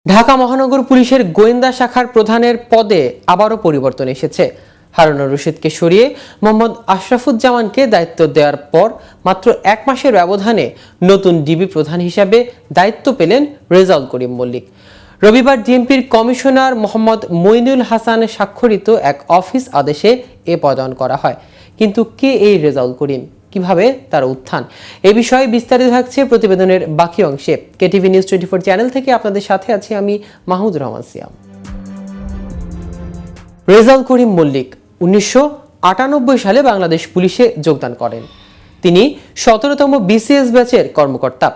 ঢাকা মহানগর পুলিশের গোয়েন্দা শাখার প্রধানের পদে আবারও পরিবর্তন এসেছে। হারুনুর রশিদকে সরিয়ে মোহাম্মদ আশরাফুজ্জামানকে দায়িত্ব দেওয়ার পর মাত্র এক মাসের ব্যবধানে নতুন ডিবি প্রধান হিসাবে দায়িত্ব পেলেন রেজাউল করিম মল্লিক। রবিবার ডিএমপির কমিশনার মোহাম্মদ মইনুল হাসান স্বাক্ষরিত এক অফিস আদেশে এ পদায়ন করা হয়। কিন্তু কে এই রেজাউল করিম, কিভাবে তার উত্থান, এ বিষয়ে বিস্তারিত থাকছে প্রতিবেদনের বাকি অংশে। কেটিভি নিউজ 24 চ্যানেল থেকে আপনাদের সাথে আছি আমি মাহমুদ রহমান সিয়াম। রেজাউল করিম মল্লিক 1998 সালে বাংলাদেশ পুলিশে যোগদান করেন। তিনি 17তম বিসিএস ব্যাচের কর্মকর্তা।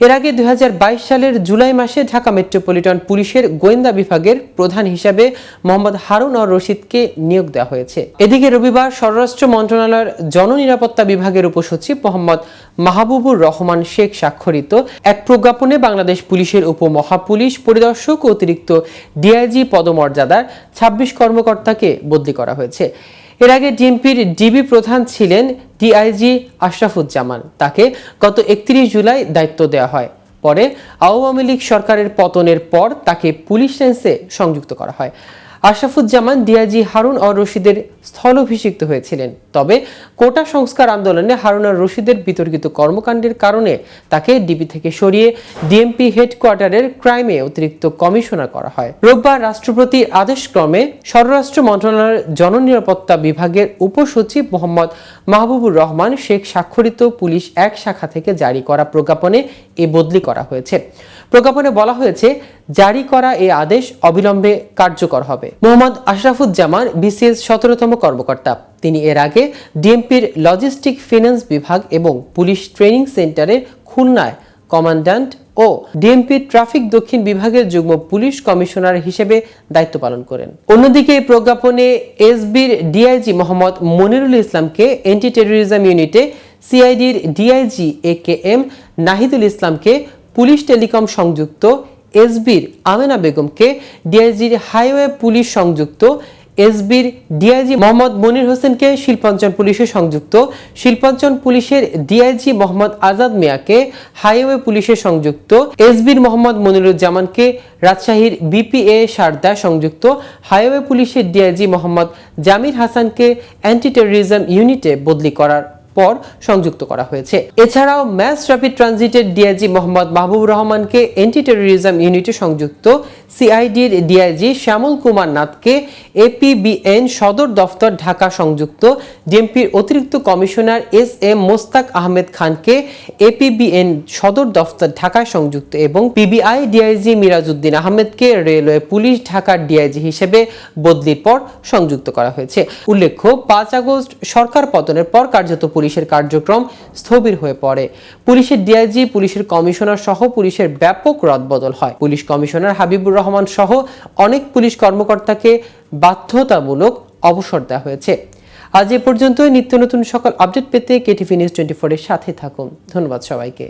এর আগে 2022 সালের জুলাই মাসে ঢাকা মেট্রোপলিটন পুলিশের গোয়েন্দা বিভাগের প্রধান হিসাবে মোহাম্মদ হারুন আর রশিদকে নিয়োগ দেওয়া হয়েছে। এদিকে রবিবার স্বরাষ্ট্র মন্ত্রণালয়ের জননিরাপত্তা বিভাগের উপসচিব মোহাম্মদ মাহবুবুর রহমান শেখ স্বাক্ষরিত এক প্রজ্ঞাপনে বাংলাদেশ পুলিশের উপমহাপুলিশ পরিদর্শক ও অতিরিক্ত ডিআইজি পদমর্যাদার 26 কর্মকর্তাকে বদলি করা হয়েছে। এর আগে ডিএমপির ডিবি প্রধান ছিলেন ডিআইজি আশরাফুজ্জামান। তাকে গত 31 জুলাই দায়িত্ব দেওয়া হয়। পরে আওয়ামী লীগ সরকারের পতনের পর তাকে পুলিশ লাইন্সে সংযুক্ত করা হয়। আশরাফুজ্জামান ডিআইজি হারুন আর রশিদের স্থলাভিষিক্ত হয়েছিলেন। তবে কোটা সংস্কার আন্দোলনে হারুন আর রশিদের বিতর্কিত কর্মকাণ্ডের কারণে তাকে ডিবি থেকে সরিয়ে ডিএমপি হেডকোয়ার্টারের ক্রাইমে অতিরিক্ত কমিশনার করা হয়। রোববার রাষ্ট্রপতির আদেশক্রমে স্বরাষ্ট্র মন্ত্রণালয়ের জননিরাপত্তা বিভাগের উপসচিব মোহাম্মদ মাহবুবুর রহমান শেখ স্বাক্ষরিত পুলিশ এক শাখা থেকে জারি করা প্রজ্ঞাপনে এ বদলি করা হয়েছে। প্রজ্ঞাপনে বলা হয়েছে, জারি করা এই আদেশ অবিলম্বে কার্যকর হবে। মোহাম্মদ আশরাফুজ্জামান বিসিএস 17তম কর্মকর্তা। তিনি এর আগে ডিএমপির লজিস্টিক ফিন্যান্স বিভাগ এবং পুলিশ ট্রেনিং সেন্টারের খুলনায় কমান্ড্যান্ট ও ডিএমপির ট্রাফিক দক্ষিণ বিভাগের যুগ্ম পুলিশ কমিশনার হিসেবে দায়িত্ব পালন করেন। অন্যদিকে এই প্রজ্ঞাপনে এসবির ডিআইজি মোহাম্মদ মনিরুল ইসলামকে অ্যান্টি টেরোরিজম ইউনিটে, সিআইডির ডিআইজি একেএম নাহিদুল ইসলামকে পুলিশ টেলিকম সংযুক্ত, এসবির আমেনা বেগমকে ডিআইজির হাইওয়ে পুলিশ সংযুক্ত, এসবির ডিআইজি মোহাম্মদ মনির হোসেনকে শিল্পাঞ্চল পুলিশে সংযুক্ত, শিল্পাঞ্চল পুলিশের ডিআইজি মোহাম্মদ আজাদ মিয়াকে হাইওয়ে পুলিশে সংযুক্ত, এসবির মোহাম্মদ মনিরুজ্জামানকে রাজশাহীর বিপিএ সারদা সংযুক্ত, হাইওয়ে পুলিশের ডিআইজি মোহাম্মদ জামির হাসানকে অ্যান্টি টেরোরিজম ইউনিটে বদলি করার পর সংযুক্ত করা হয়েছে। এছাড়াও ম্যাস র্যাপিড ট্রানজিটের ডিআইজি মোহাম্মদ মাহবুবুর রহমানকে অ্যান্টি টেরোরিজম ইউনিটে সংযুক্ত, সিআইডির ডিআইজি শ্যামল কুমার নাথকে এপিবিএন সদর দফতর ঢাকা সংযুক্ত, ডিএমপির অতিরিক্ত commissioner S M Mostaq Ahmed খানকে এপিবিএন সদর দফতর ঢাকায় সংযুক্ত এবং পিবিআই ডিআইজি মিরাজউদ্দিন আহমেদকে রেলওয়ে পুলিশ ঢাকার ডিআইজি হিসেবে বদলির পর সংযুক্ত করা হয়েছে। উল্লেখ্য, 5 আগস্ট সরকার পতনের পর কার্যত পুলিশের কার্যক্রম স্থবির হয়ে পড়ে। পুলিশের ডিআইজি, পুলিশের কমিশনার সহ পুলিশের ব্যাপক রদবদল হয়। পুলিশ কমিশনার হাবিবুর রহমান সহ অনেক পুলিশ কর্মকর্তাকে বাধ্যতামূলক অবসর দেওয়া হয়েছে। আজ এ পর্যন্তই। নিত্য নতুন সকল আপডেট পেতে কেটিভি নিউজ 24 এর সাথে থাকুন। ধন্যবাদ সবাইকে।